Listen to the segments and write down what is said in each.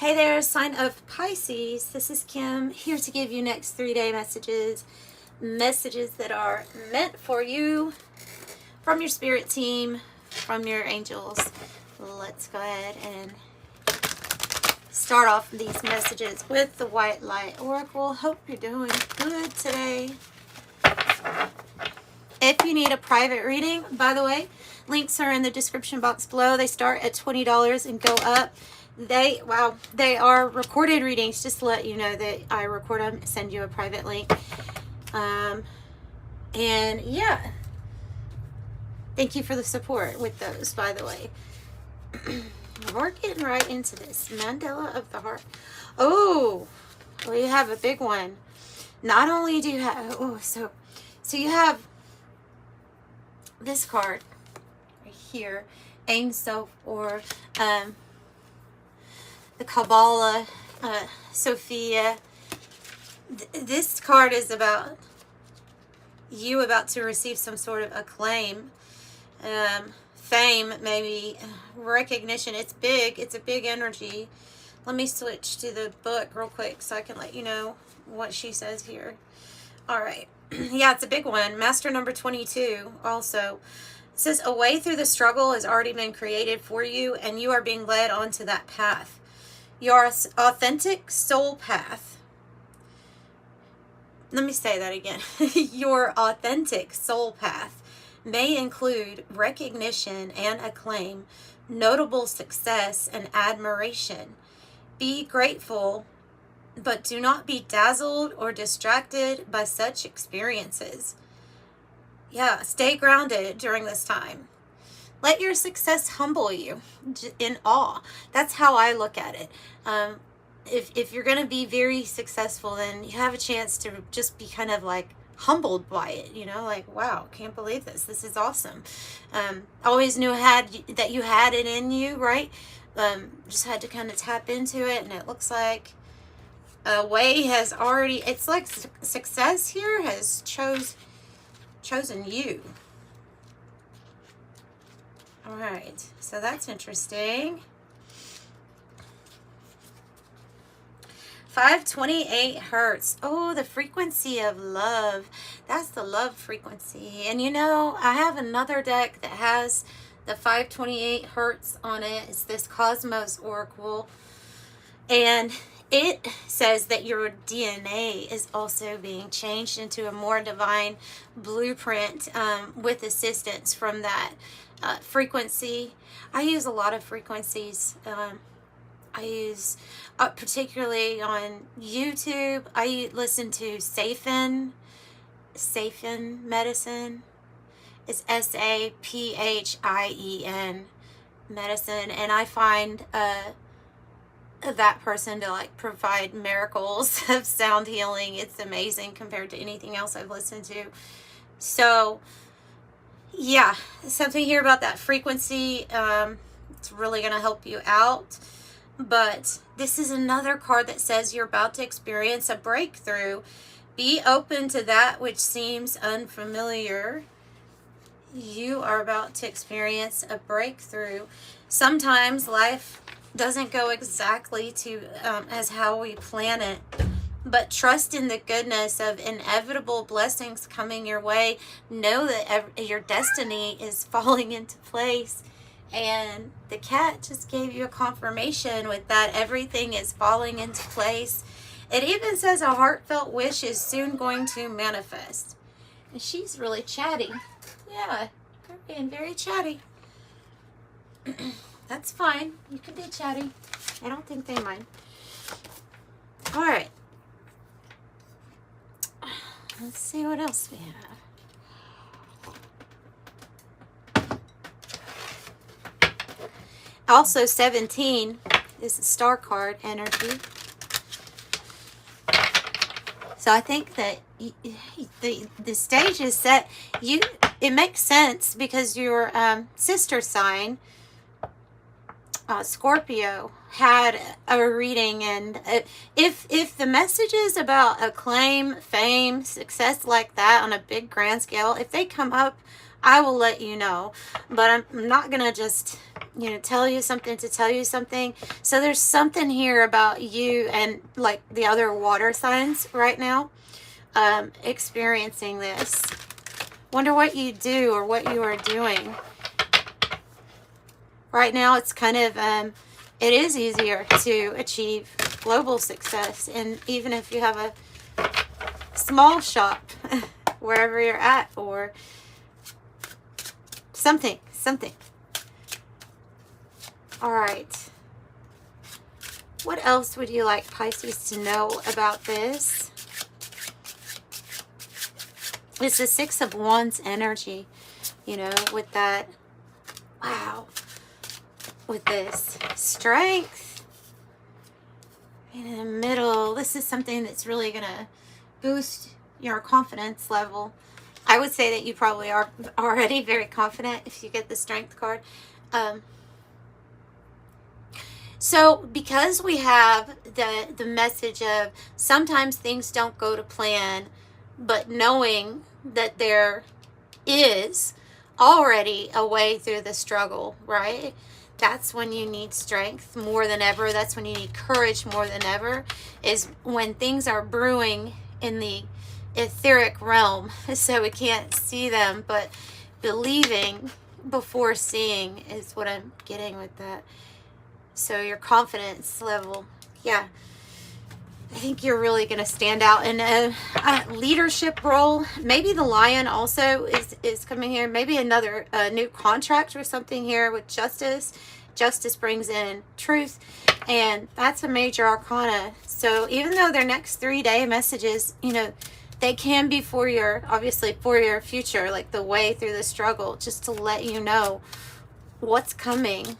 Hey there, sign of Pisces. This is Kim, here to give you next 3-day messages that are meant for you from your spirit team, from your angels. Let's go ahead and start off these messages with the White Light Oracle. Hope you're doing good today. If you need a private reading, by the way, links are in the description box below. They start at $20 and go up. They are recorded readings, just to let you know that I record them, send you a private link. And yeah, thank you for the support with those, by the way. We're getting right into this. Mandala of the Heart. Oh, we have a big one. Not only do you have, so you have this card right here, Ein Sof, or the Kabbalah, Sophia. This card is about you about to receive some sort of acclaim, fame, maybe recognition. It's big. It's a big energy. Let me switch to the book real quick so I can let you know what she says here. All right. Yeah, it's a big one. Master number 22 also. It says, a way through the struggle has already been created for you, and you are being led onto that path. Your authentic soul path. Let me say that again. Your authentic soul path may include recognition and acclaim, notable success and admiration. Be grateful, but do not be dazzled or distracted by such experiences. Yeah, stay grounded during this time. Let your success humble you in awe. That's how I look at it. If you're going to be very successful, then you have a chance to just be kind of like humbled by it, you know, like, wow, can't believe this. This is awesome. Always knew that you had it in you, right? Just had to kind of tap into it, and it looks like a way has already, it's like success here has chosen you. All right, so that's interesting. 528 hertz. Oh, the frequency of love. That's the love frequency. And you know, I have another deck that has the 528 hertz on it. It's this Cosmos Oracle. And it says that your DNA is also being changed into a more divine blueprint with assistance from that frequency. I use a lot of frequencies. I use, particularly on YouTube, I listen to Sapien medicine. It's Sapien medicine, and I find that person to like provide miracles of sound healing. It's amazing compared to anything else I've listened to. So yeah, something here about that frequency. It's really going to help you out. But this is another card that says you're about to experience a breakthrough. Be open to that which seems unfamiliar. You are about to experience a breakthrough. Sometimes life doesn't go exactly to as how we plan it. But trust in the goodness of inevitable blessings coming your way. Know that your destiny is falling into place. And the cat just gave you a confirmation with that. Everything is falling into place. It even says a heartfelt wish is soon going to manifest. And she's really chatty. Yeah, you're being very chatty. That's fine. You can be chatty. I don't think they mind. All right. Let's see what else we have. Also, 17 is the star card energy. So I think that the stage is set. It makes sense because your sister sign, Scorpio, had a reading, and if the messages about acclaim, fame, success like that on a big grand scale, if they come up, I will let you know. But I'm not gonna just you know, tell you something to tell you something. So there's something here about you and like the other water signs right now experiencing this. Wonder what you do or what you are doing. Right now it's kind of, it is easier to achieve global success. And even if you have a small shop wherever you're at or something. All right. What else would you like Pisces to know about this? It's the Six of Wands energy, you know, with that, wow, with this strength in the middle. This is something that's really going to boost your confidence level. I would say that you probably are already very confident if you get the strength card. So because we have the message of sometimes things don't go to plan, but knowing that there is already a way through the struggle, right? That's when you need strength more than ever. That's when you need courage more than ever, is when things are brewing in the etheric realm. So we can't see them, but believing before seeing is what I'm getting with that. So your confidence level, yeah, I think you're really going to stand out in a leadership role. Maybe the Lion also is coming here. Maybe another new contract or something here with Justice. Justice brings in truth, and that's a major arcana. So even though their next 3-day messages, you know, they can be for your, obviously for your future, like the way through the struggle, just to let you know what's coming.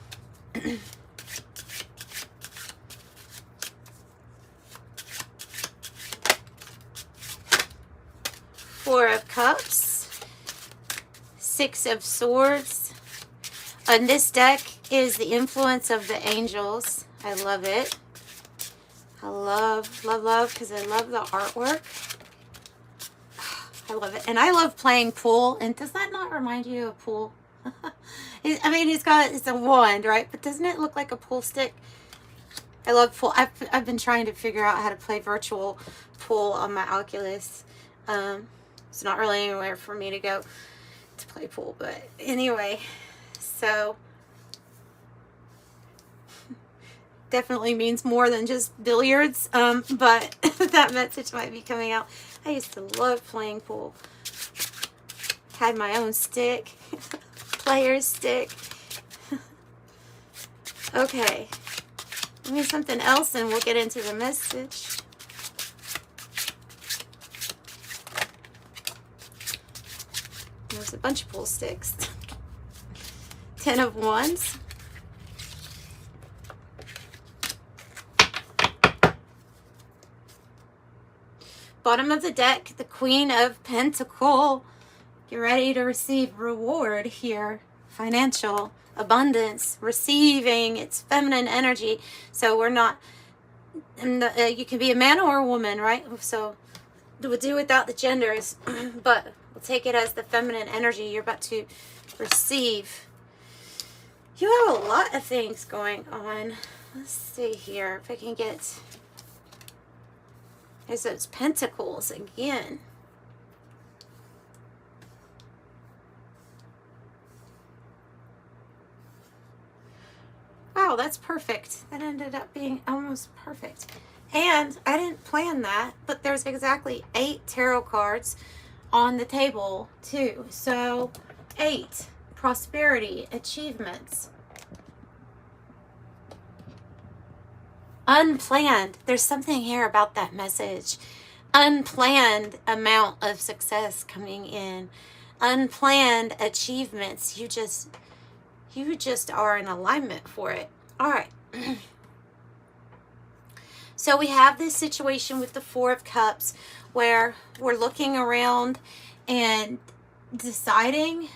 Four of Cups, Six of Swords. On this deck is the influence of the angels. I love it. I love, because I love the artwork. I love it. And I love playing pool. And does that not remind you of pool? I mean, it's a wand, right? But doesn't it look like a pool stick? I love pool. I've been trying to figure out how to play virtual pool on my Oculus. It's not really anywhere for me to go to play pool, but anyway, so definitely means more than just billiards, but that message might be coming out. I used to love playing pool. Had my own stick, player's stick. Okay, give me something else and we'll get into the message. There's a bunch of pool sticks. 10 of Wands. Bottom of the deck, the Queen of Pentacles. Get ready to receive reward here. Financial abundance, receiving. It's feminine energy. So we're not, you can be a man or a woman, right? So we'll do without the genders, but we'll take it as the feminine energy you're about to receive. You have a lot of things going on. Let's see here if I can get... There's those pentacles again. Wow, that's perfect. That ended up being almost perfect. And I didn't plan that, but there's exactly 8 tarot cards on the table too. So 8, prosperity, achievements. Unplanned. There's something here about that message. Unplanned amount of success coming in. Unplanned achievements. You just are in alignment for it. All right. So we have this situation with the Four of Cups where we're looking around and deciding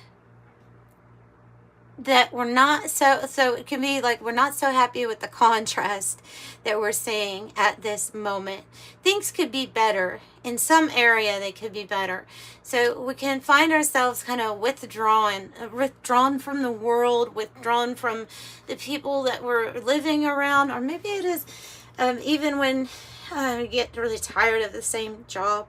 that we're not so it can be like we're not so happy with the contrast that we're seeing at this moment. Things could be better in some area. They could be better, so we can find ourselves kind of withdrawn from the world, withdrawn from the people that we're living around. Or maybe it is even when you get really tired of the same job.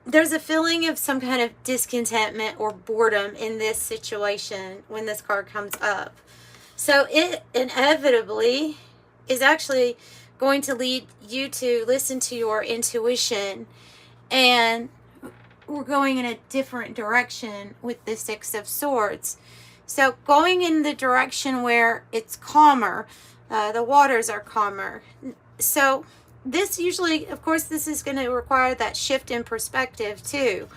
There's a feeling of some kind of discontentment or boredom in this situation when this card comes up. So it inevitably is actually going to lead you to listen to your intuition, and we're going in a different direction with the Six of Swords. So going in the direction where it's calmer, the waters are calmer. So this usually, of course, this is going to require that shift in perspective too,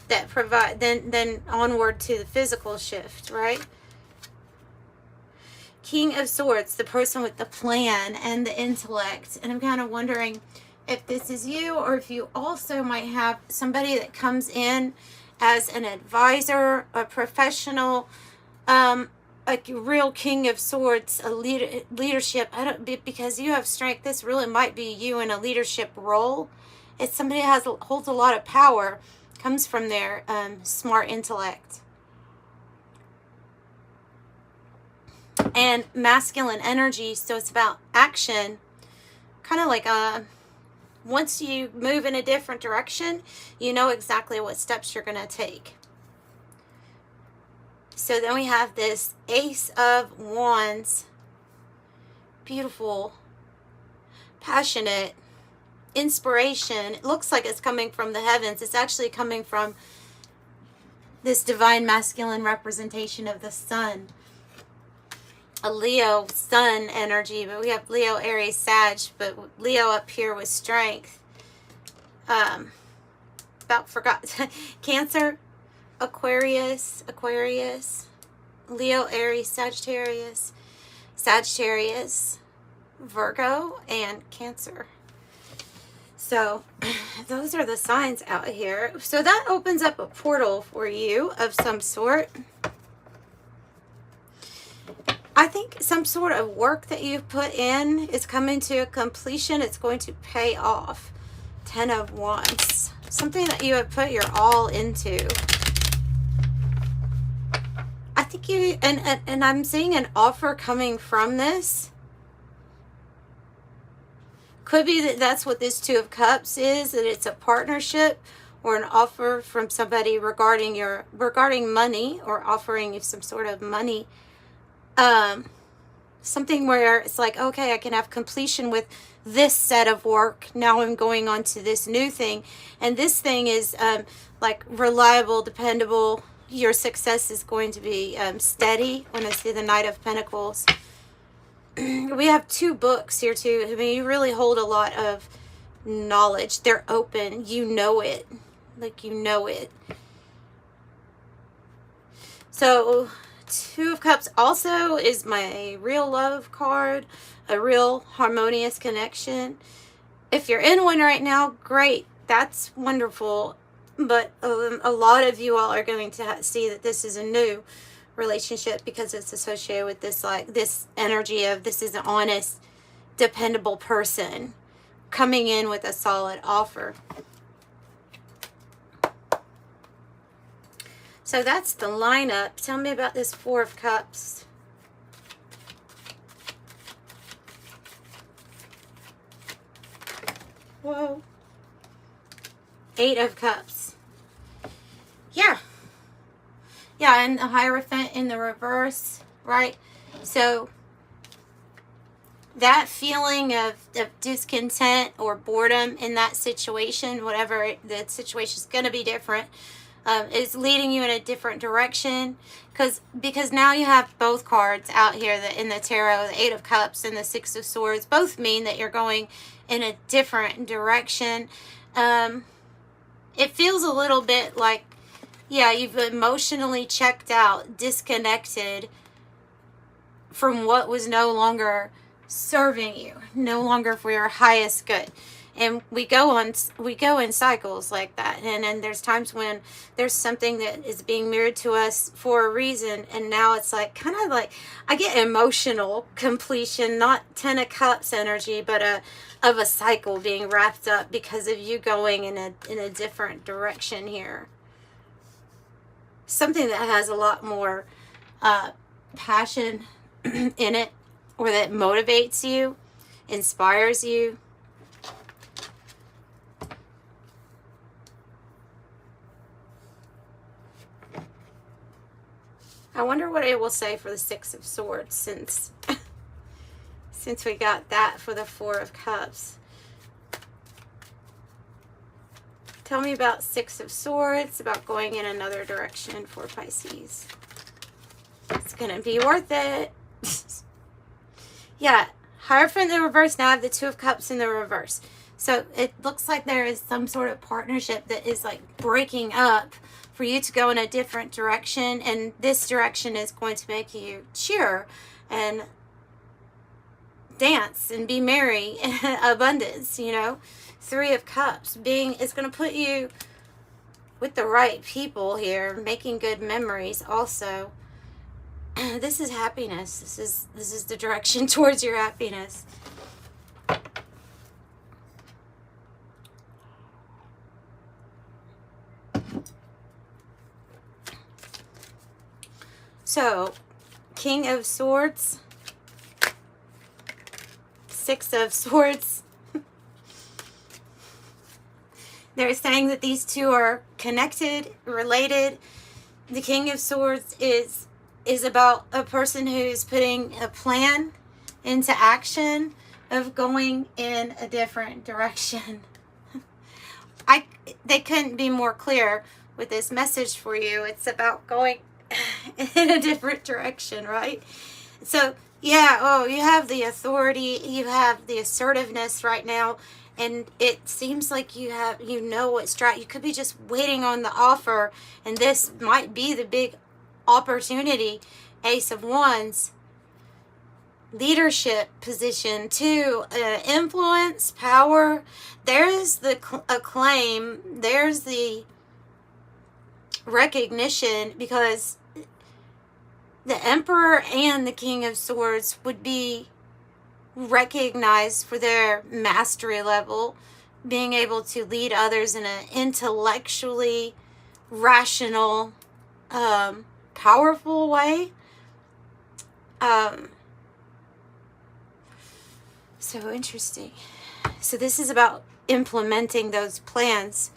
that provide then onward to the physical shift, right? King of Swords, the person with the plan and the intellect. And I'm kind of wondering if this is you, or if you also might have somebody that comes in as an advisor, a professional, a real King of Swords, a leadership. Because you have strength, this really might be you in a leadership role. It's somebody that holds a lot of power, comes from their smart intellect. And masculine energy, so it's about action, kind of like once you move in a different direction, you know exactly what steps you're going to take. So then we have this Ace of Wands, beautiful, passionate, inspiration. It looks like it's coming from the heavens. It's actually coming from this divine masculine representation of the sun. A Leo sun energy, but we have Leo, Aries, Sag, but Leo up here with strength. Cancer, Aquarius, Leo, Aries, Sagittarius, Virgo, and Cancer. So those are the signs out here. So that opens up a portal for you of some sort. I think some sort of work that you've put in is coming to a completion. It's going to pay off. 10 of Wands. Something that you have put your all into. I think you, and I'm seeing an offer coming from this. Could be that that's what this Two of Cups is, that it's a partnership or an offer from somebody regarding money, or offering you some sort of money. Something where it's like, okay, I can have completion with this set of work. Now I'm going on to this new thing. And this thing is like reliable, dependable. Your success is going to be steady. When I see the Knight of Pentacles. We have 2 books here too. I mean, you really hold a lot of knowledge. They're open. You know it. Like, you know it. So 2 of Cups also is my real love card, a real harmonious connection. If you're in one right now, great, that's wonderful. But a lot of you all are going to see that this is a new relationship, because it's associated with this, like, this energy of this is an honest, dependable person coming in with a solid offer. So that's the lineup. Tell me about this 4 of Cups. Whoa. 8 of Cups. Yeah. Yeah, and the Hierophant in the reverse, right? So that feeling of discontent or boredom in that situation, whatever the situation is going to be different, is leading you in a different direction, because now you have both cards out here that in the tarot, the 8 of Cups and the 6 of Swords, both mean that you're going in a different direction. It feels a little bit like, yeah, you've emotionally checked out, disconnected from what was no longer serving you, no longer for your highest good. And we go in cycles like that. And then there's times when there's something that is being mirrored to us for a reason, and now it's like kind of like I get emotional completion, not 10 of Cups energy, but of a cycle being wrapped up because of you going in a different direction here. Something that has a lot more passion in it, or that motivates you, inspires you. I wonder what it will say for the Six of Swords, since we got that for the Four of Cups. Tell me about Six of Swords, about going in another direction for Pisces. It's going to be worth it. Yeah, Hierophant in the reverse. Now I have the Two of Cups in the reverse. So it looks like there is some sort of partnership that is like breaking up for you to go in a different direction. And this direction is going to make you cheer and dance and be merry in abundance, you know. Three of Cups it's going to put you with the right people here, making good memories also. This is happiness. This is the direction towards your happiness. So, King of Swords, Six of Swords. They're saying that these two are connected, related. The King of Swords is about a person who's putting a plan into action of going in a different direction. They couldn't be more clear with this message for you. It's about going in a different direction, right? So, yeah, you have the authority, you have the assertiveness right now, and it seems like you know what's right. You could be just waiting on the offer, and this might be the big opportunity. Ace of Wands, leadership position, too, influence, power. There's the acclaim, there's the recognition, because the Emperor and the King of Swords would be recognized for their mastery level, being able to lead others in an intellectually rational, powerful way. So interesting. So this is about implementing those plans.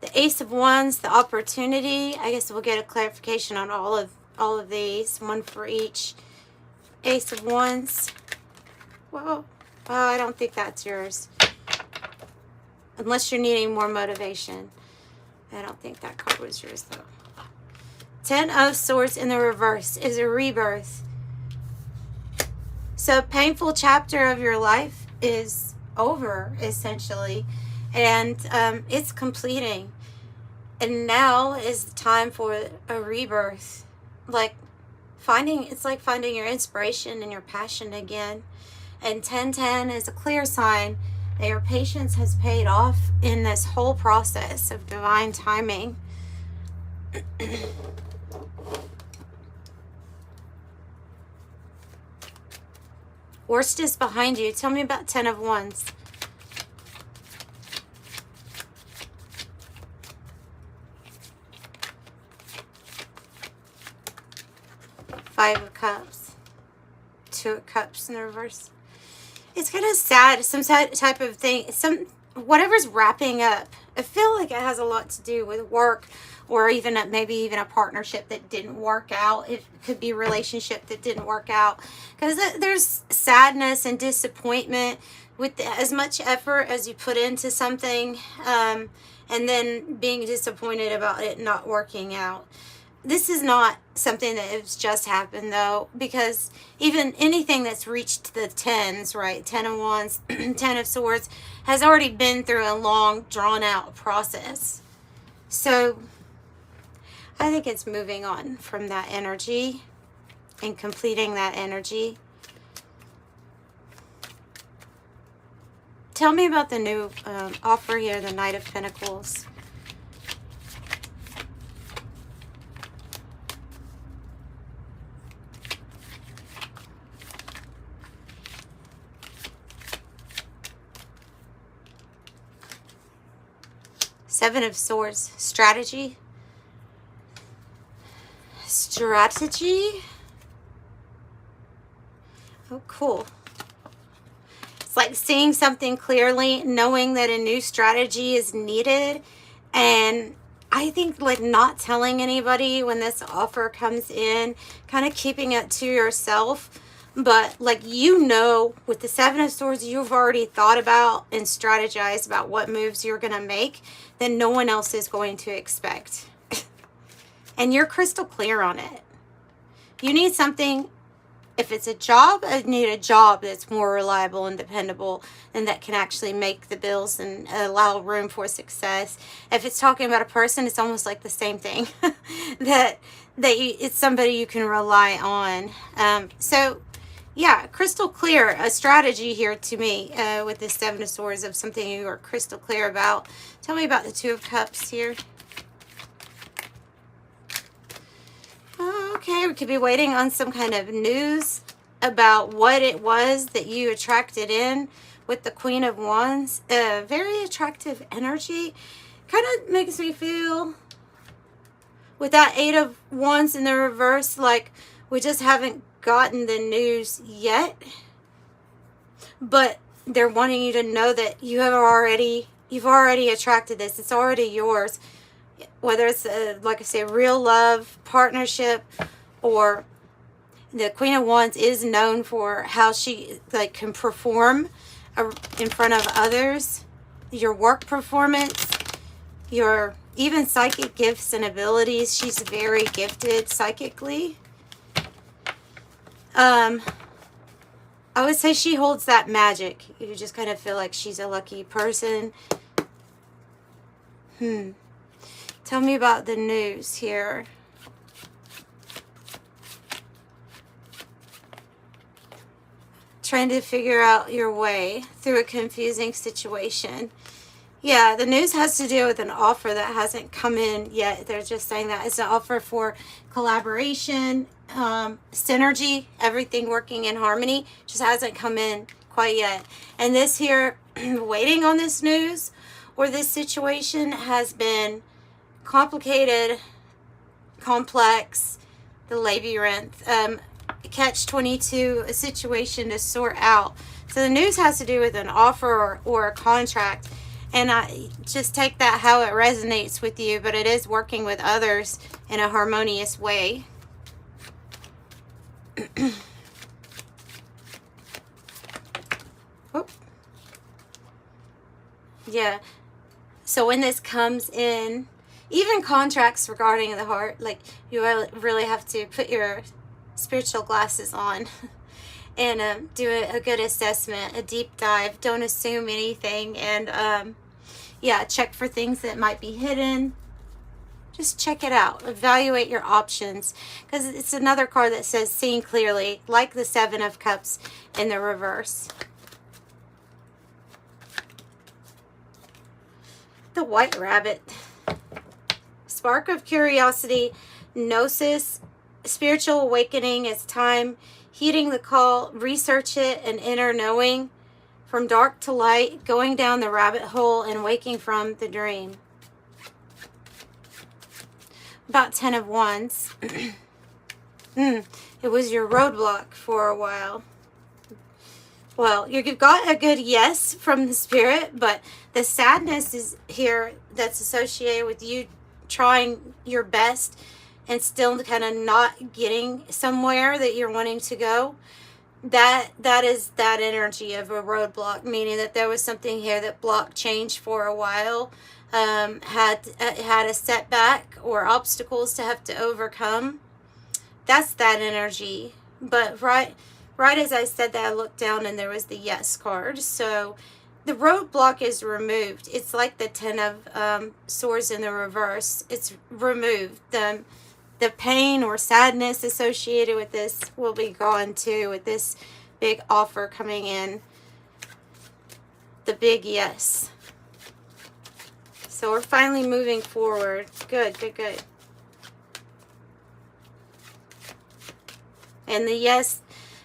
The Ace of Wands, the opportunity. I guess we'll get a clarification on all of these, one for each. Ace of Wands. Well, I don't think that's yours, unless you're needing more motivation. I don't think that card was yours, though. Ten of Swords in the reverse is a rebirth. So a painful chapter of your life is over, essentially, and it's completing. And now is the time for a rebirth. It's like finding your inspiration and your passion again. And 1010 is a clear sign that your patience has paid off in this whole process of divine timing. Worst is behind you. Tell me about 10 of Wands. Five of Cups. Two of Cups in the reverse. It's kind of sad. Some type of thing. Whatever's wrapping up. I feel like it has a lot to do with work, or even maybe even a partnership that didn't work out. It could be a relationship that didn't work out. Because there's sadness and disappointment with as much effort as you put into something, and then being disappointed about it not working out. This is not something that has just happened, though, because even anything that's reached the tens, right, 10 of Wands, 10 of Swords, has already been through a long, drawn-out process. So I think it's moving on from that energy and completing that energy. tell me about the new offer here, the Knight of Pentacles. Seven of Swords. Strategy. Strategy. Oh, cool. It's like seeing something clearly, knowing that a new strategy is needed. And I think like not telling anybody when this offer comes in, kind of keeping it to yourself. But like, you know, with the Seven of Swords, you've already thought about and strategized about what moves you're going to make that no one else is going to expect. And you're crystal clear on it. You need something. If it's a job, I need a job that's more reliable and dependable and that can actually make the bills and allow room for success. If it's talking about a person, it's almost like the same thing. It's somebody you can rely on. So, yeah, crystal clear, a strategy here to me with this Seven of Swords of something you are crystal clear about. Tell me about the Two of Cups here. Okay, we could be waiting on some kind of news about what it was that you attracted in with the Queen of Wands. Very attractive energy. Kind of makes me feel, with that Eight of Wands in the reverse, like we just haven't gotten the news yet. But they're wanting you to know that you've already attracted this. It's already yours. Whether it's, like I say, real love, partnership, or the Queen of Wands is known for how she like can perform in front of others. Your work performance, your even psychic gifts and abilities. She's very gifted psychically. I would say she holds that magic. You just kind of feel like she's a lucky person. Tell me about the news here. Trying to figure out your way through a confusing situation. Yeah, the news has to do with an offer that hasn't come in yet. They're just saying that it's an offer for collaboration, synergy, everything working in harmony. Just hasn't come in quite yet. And this here, waiting on this news or this situation has been complicated, complex, the labyrinth, catch-22, a situation to sort out. So the news has to do with an offer or a contract, and I just take that how it resonates with you, but it is working with others in a harmonious way. Yeah, so when this comes in, even contracts regarding the heart, like you really have to put your spiritual glasses on and do a good assessment, a deep dive. Don't assume anything, and yeah, check for things that might be hidden. Just check it out. Evaluate your options, because it's another card that says seeing clearly, like the Seven of Cups in the reverse. The White Rabbit. Spark of curiosity, gnosis, spiritual awakening is time, heeding the call, research it, and inner knowing, from dark to light, going down the rabbit hole and waking from the dream. About 10 of Wands. It was your roadblock for a while. Well, you've got a good yes from the Spirit, but the sadness is here that's associated with you trying your best and still kind of not getting somewhere that you're wanting to go. That is that energy of a roadblock, meaning that there was something here that blocked change for a while, had a setback or obstacles to have to overcome. That's that energy. But right as I said that, I looked down and there was the yes card. So the roadblock is removed. It's like the 10 of swords in the reverse. It's removed. The pain or sadness associated with this will be gone too, with this big offer coming in. the big yes. So we're finally moving forward. Good, good, good. And the yes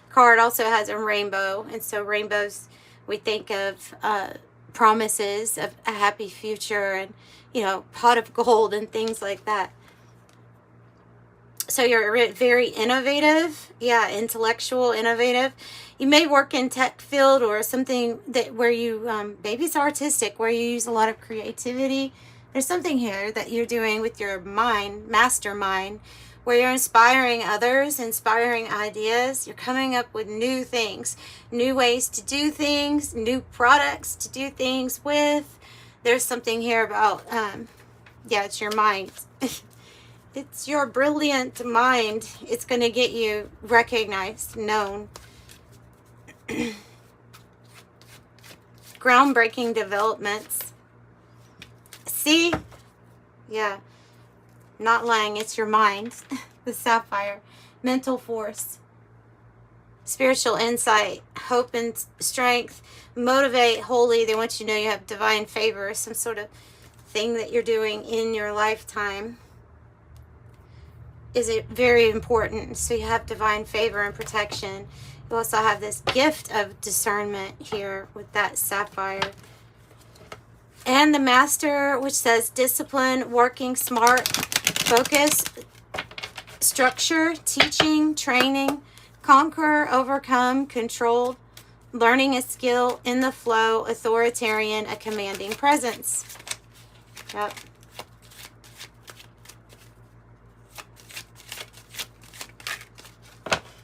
card also has a rainbow. And so rainbows, we think of promises of a happy future and, you know, pot of gold and things like that. So you're very innovative. Yeah, intellectual, innovative. You may work in tech field or something that where you, maybe it's artistic, where you use a lot of creativity. There's something here that you're doing with your mind, mastermind, where you're inspiring others, inspiring ideas. You're coming up with new things, new ways to do things, new products to do things with. There's something here about, yeah, it's your mind. It's your brilliant mind. It's going to get you recognized, known. Groundbreaking developments. See? Yeah. Not lying. It's your mind. The sapphire. Mental force. Spiritual insight. Hope and strength. Motivate. Holy. They want you to know you have divine favor. Some sort of thing that you're doing in your lifetime is it very important. So you have divine favor and protection. You also have this gift of discernment here with that sapphire. And the master, which says discipline, working smart, focus, structure, teaching, training, conquer, overcome, control, learning a skill, in the flow, authoritarian, a commanding presence. Yep.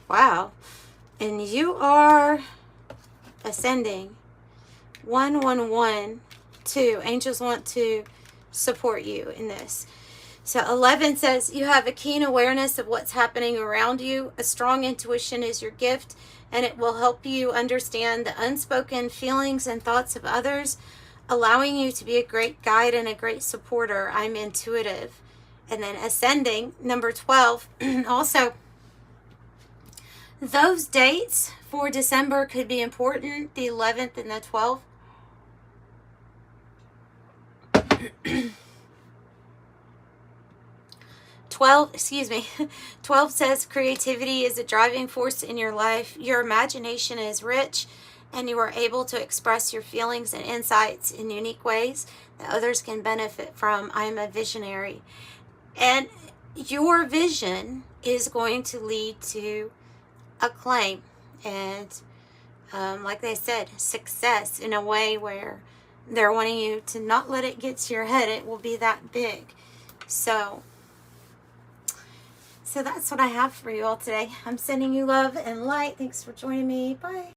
Wow. And you are ascending. 111. 2. Angels want to support you in this. So 11 says you have a keen awareness of what's happening around you. A strong intuition is your gift, and it will help you understand the unspoken feelings and thoughts of others, allowing you to be a great guide and a great supporter. I'm intuitive. And then ascending, number 12, also those dates for December could be important, the 11th and the 12th. 12 says creativity is a driving force in your life. Your imagination is rich, and you are able to express your feelings and insights in unique ways that others can benefit from. I am a visionary. And your vision is going to lead to acclaim and, like they said, success in a way where they're wanting you to not let it get to your head. It will be that big. So that's what I have for you all today. I'm sending you love and light. Thanks for joining me. Bye.